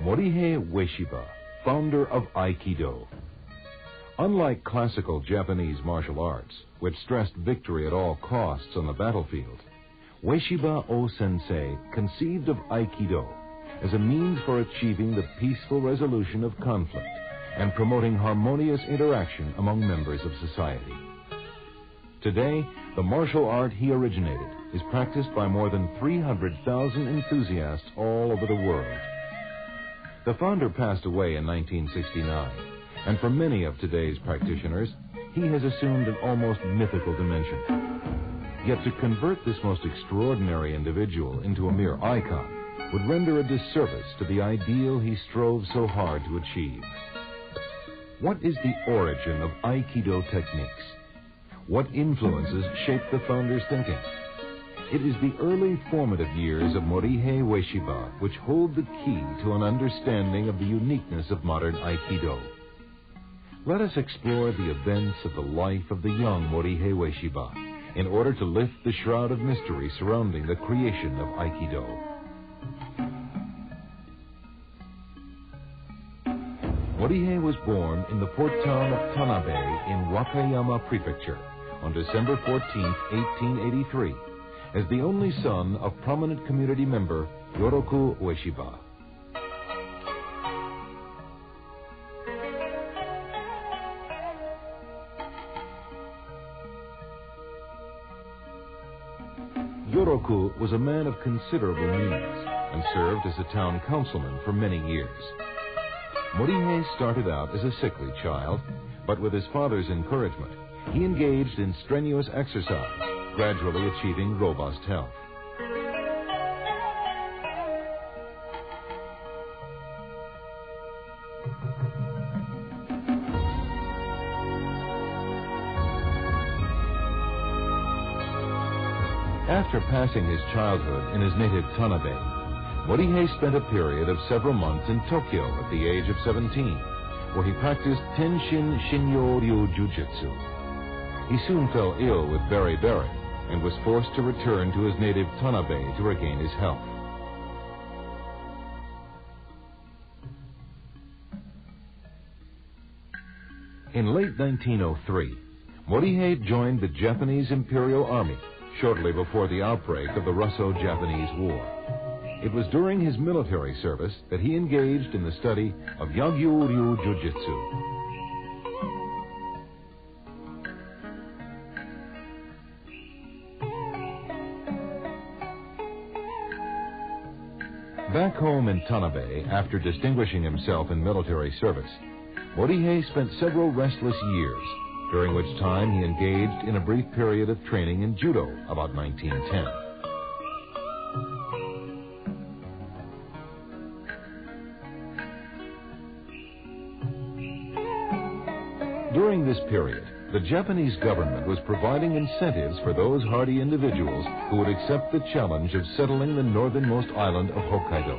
Morihei Ueshiba, founder of Aikido. Unlike classical Japanese martial arts, which stressed victory at all costs on the battlefield, Ueshiba Ōsensei conceived of Aikido as a means for achieving the peaceful resolution of conflict and promoting harmonious interaction among members of society. Today, the martial art he originated is practiced by more than 300,000 enthusiasts all over the world. The founder passed away in 1969, and for many of today's practitioners, he has assumed an almost mythical dimension. Yet to convert this most extraordinary individual into a mere icon would render a disservice to the ideal he strove so hard to achieve. What is the origin of Aikido techniques? What influences shaped the founder's thinking? It is the early formative years of Morihei Ueshiba which hold the key to an understanding of the uniqueness of modern Aikido. Let us explore the events of the life of the young Morihei Ueshiba in order to lift the shroud of mystery surrounding the creation of Aikido. Morihei was born in the port town of Tanabe in Wakayama Prefecture on December 14, 1883, as the only son of prominent community member Yoroku Ueshiba. Yoroku was a man of considerable means and served as a town councilman for many years. Morihei started out as a sickly child, but with his father's encouragement, he engaged in strenuous exercise, gradually achieving robust health. After passing his childhood in his native Tanabe, Morihei spent a period of several months in Tokyo at the age of 17, where he practiced Tenshin Shinyo-ryu Jujutsu. He soon fell ill with beriberi and was forced to return to his native Tanabe to regain his health. In late 1903, Morihei joined the Japanese Imperial Army shortly before the outbreak of the Russo-Japanese War. It was during his military service that he engaged in the study of Yagyu-ryu Jujutsu. Back home in Tanabe, after distinguishing himself in military service, Morihei spent several restless years, during which time he engaged in a brief period of training in judo about 1910. During this period, the Japanese government was providing incentives for those hardy individuals who would accept the challenge of settling the northernmost island of Hokkaido.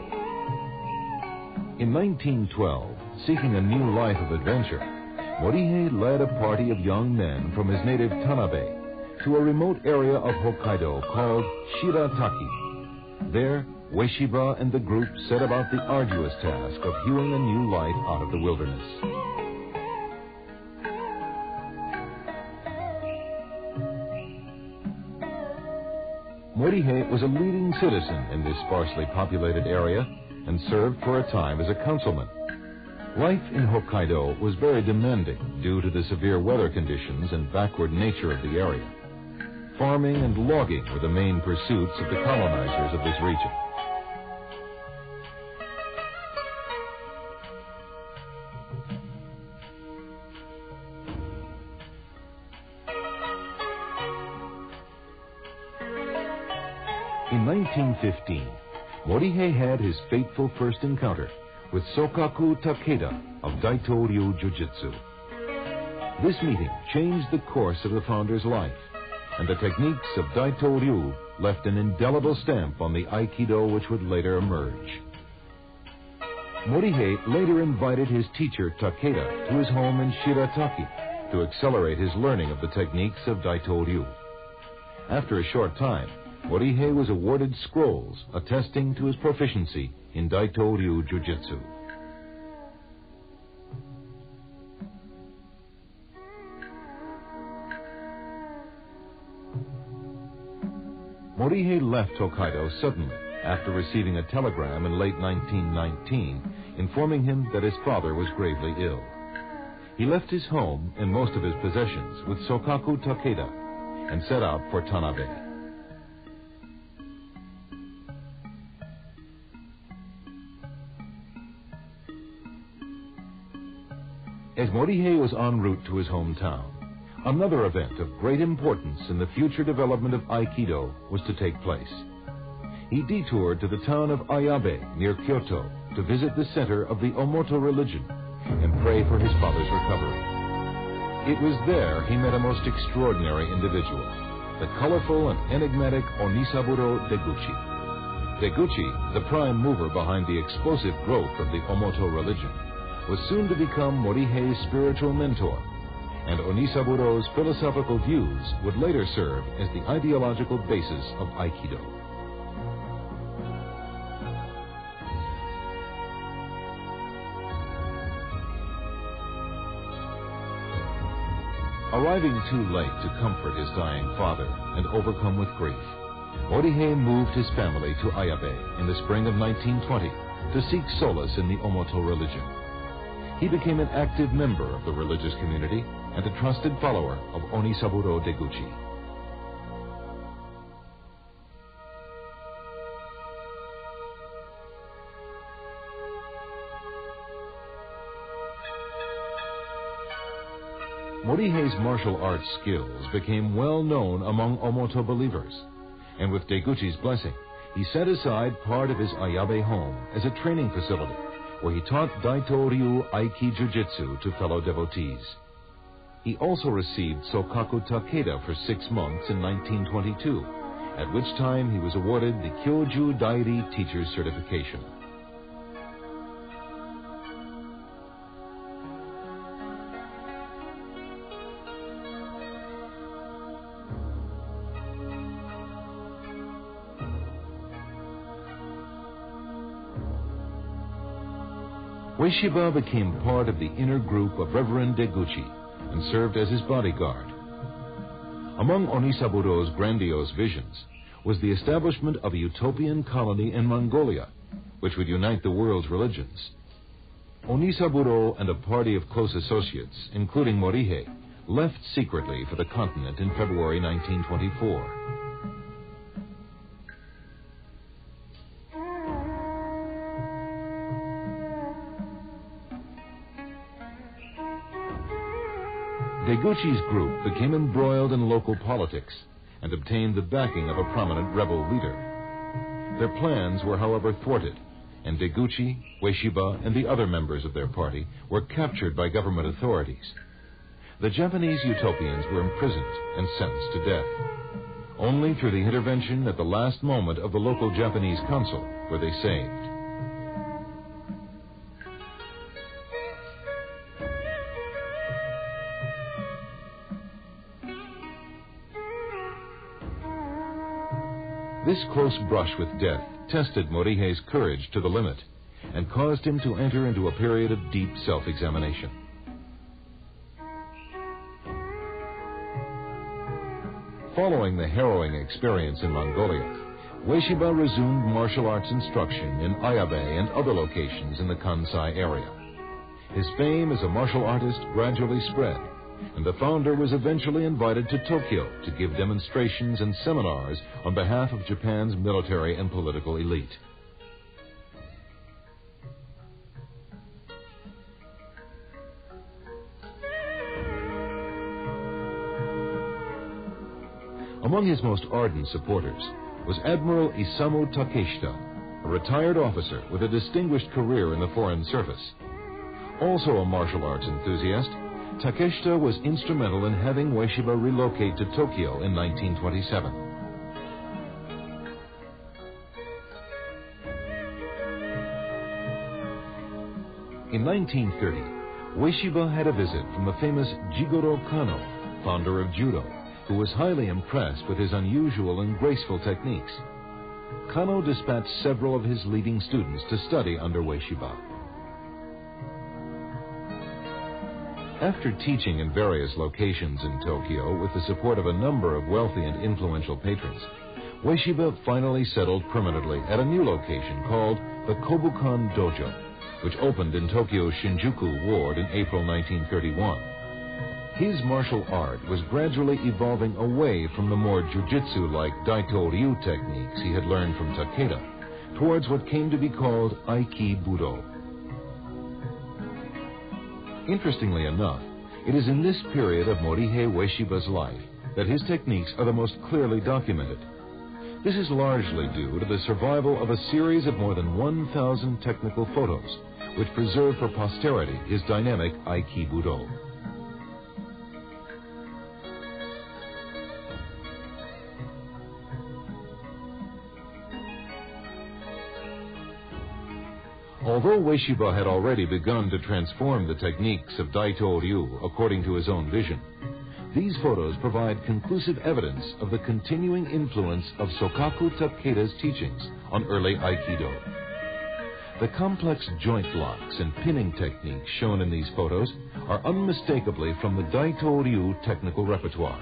In 1912, seeking a new life of adventure, Morihei led a party of young men from his native Tanabe to a remote area of Hokkaido called Shirataki. There, Ueshiba and the group set about the arduous task of hewing a new life out of the wilderness. Morihei was a leading citizen in this sparsely populated area and served for a time as a councilman. Life in Hokkaido was very demanding due to the severe weather conditions and backward nature of the area. Farming and logging were the main pursuits of the colonizers of this region. In 1915, Morihei had his fateful first encounter with Sokaku Takeda of Daito-ryu Jujutsu. This meeting changed the course of the founder's life, and the techniques of Daito-ryu left an indelible stamp on the Aikido which would later emerge. Morihei later invited his teacher Takeda to his home in Shirataki to accelerate his learning of the techniques of Daito-ryu. After a short time, Morihei was awarded scrolls attesting to his proficiency in Daito-ryu Jujutsu. Morihei left Hokkaido suddenly after receiving a telegram in late 1919 informing him that his father was gravely ill. He left his home and most of his possessions with Sokaku Takeda and set out for Tanabe. As Morihei was en route to his hometown, another event of great importance in the future development of Aikido was to take place. He detoured to the town of Ayabe near Kyoto to visit the center of the Omoto religion and pray for his father's recovery. It was there he met a most extraordinary individual, the colorful and enigmatic Onisaburo Deguchi. Deguchi, the prime mover behind the explosive growth of the Omoto religion, was soon to become Morihei's spiritual mentor, and Onisaburo's philosophical views would later serve as the ideological basis of Aikido. Arriving too late to comfort his dying father and overcome with grief, Morihei moved his family to Ayabe in the spring of 1920 to seek solace in the Omoto religion. He became an active member of the religious community and a trusted follower of Onisaburo Deguchi. Morihei's martial arts skills became well known among Omoto believers, and with Deguchi's blessing, he set aside part of his Ayabe home as a training facility where he taught Daito Ryu Aiki Jiu-Jitsu to fellow devotees. He also received Sokaku Takeda for 6 months in 1922, at which time he was awarded the Kyoju Dairi Teacher's Certification. Ueshiba became part of the inner group of Reverend Deguchi and served as his bodyguard. Among Onisaburo's grandiose visions was the establishment of a utopian colony in Mongolia, which would unite the world's religions. Onisaburo and a party of close associates, including Morihei, left secretly for the continent in February 1924. Deguchi's group became embroiled in local politics and obtained the backing of a prominent rebel leader. Their plans were, however, thwarted, and Deguchi, Ueshiba, and the other members of their party were captured by government authorities. The Japanese utopians were imprisoned and sentenced to death. Only through the intervention at the last moment of the local Japanese consul were they saved. This close brush with death tested Morihei's courage to the limit and caused him to enter into a period of deep self-examination. Following the harrowing experience in Mongolia, Ueshiba resumed martial arts instruction in Ayabe and other locations in the Kansai area. His fame as a martial artist gradually spread, and the founder was eventually invited to Tokyo to give demonstrations and seminars on behalf of Japan's military and political elite. Among his most ardent supporters was Admiral Isamu Takeshita, a retired officer with a distinguished career in the Foreign Service. Also a martial arts enthusiast, Takeshita was instrumental in having Ueshiba relocate to Tokyo in 1927. In 1930, Ueshiba had a visit from the famous Jigoro Kano, founder of judo, who was highly impressed with his unusual and graceful techniques. Kano dispatched several of his leading students to study under Ueshiba. After teaching in various locations in Tokyo with the support of a number of wealthy and influential patrons, Ueshiba finally settled permanently at a new location called the Kobukan Dojo, which opened in Tokyo's Shinjuku ward in April 1931. His martial art was gradually evolving away from the more jujitsu-like Daito-ryu techniques he had learned from Takeda towards what came to be called Aikido. Interestingly enough, it is in this period of Morihei Ueshiba's life that his techniques are the most clearly documented. This is largely due to the survival of a series of more than 1,000 technical photos, which preserve for posterity his dynamic Aikido. Although Ueshiba had already begun to transform the techniques of Daito-ryu according to his own vision, these photos provide conclusive evidence of the continuing influence of Sokaku Takeda's teachings on early Aikido. The complex joint locks and pinning techniques shown in these photos are unmistakably from the Daito-ryu technical repertoire.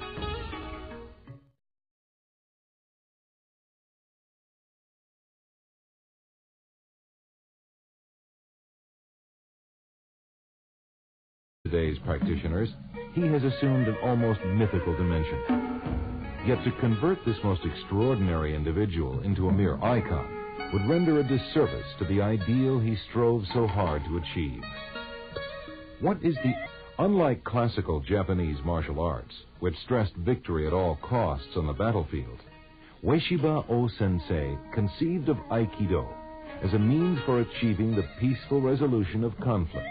Today's practitioners, he has assumed an almost mythical dimension. Yet to convert this most extraordinary individual into a mere icon would render a disservice to the ideal he strove so hard to achieve. What is the... Unlike classical Japanese martial arts, which stressed victory at all costs on the battlefield, Ueshiba Ōsensei conceived of Aikido as a means for achieving the peaceful resolution of conflict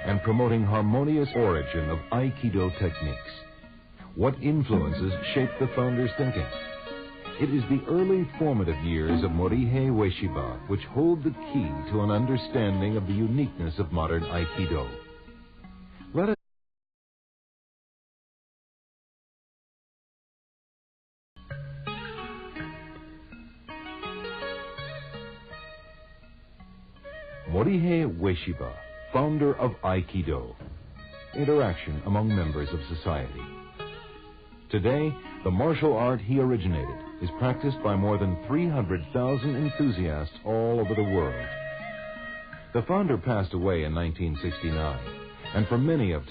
and promoting harmonious origin of Aikido techniques. What influences shaped the founder's thinking? It is the early formative years of Morihei Ueshiba which hold the key to an understanding of the uniqueness of modern Aikido. Let us Morihei Ueshiba, founder of Aikido. Interaction among members of society. Today, the martial art he originated is practiced by more than 300,000 enthusiasts all over the world. The founder passed away in 1969, and for many of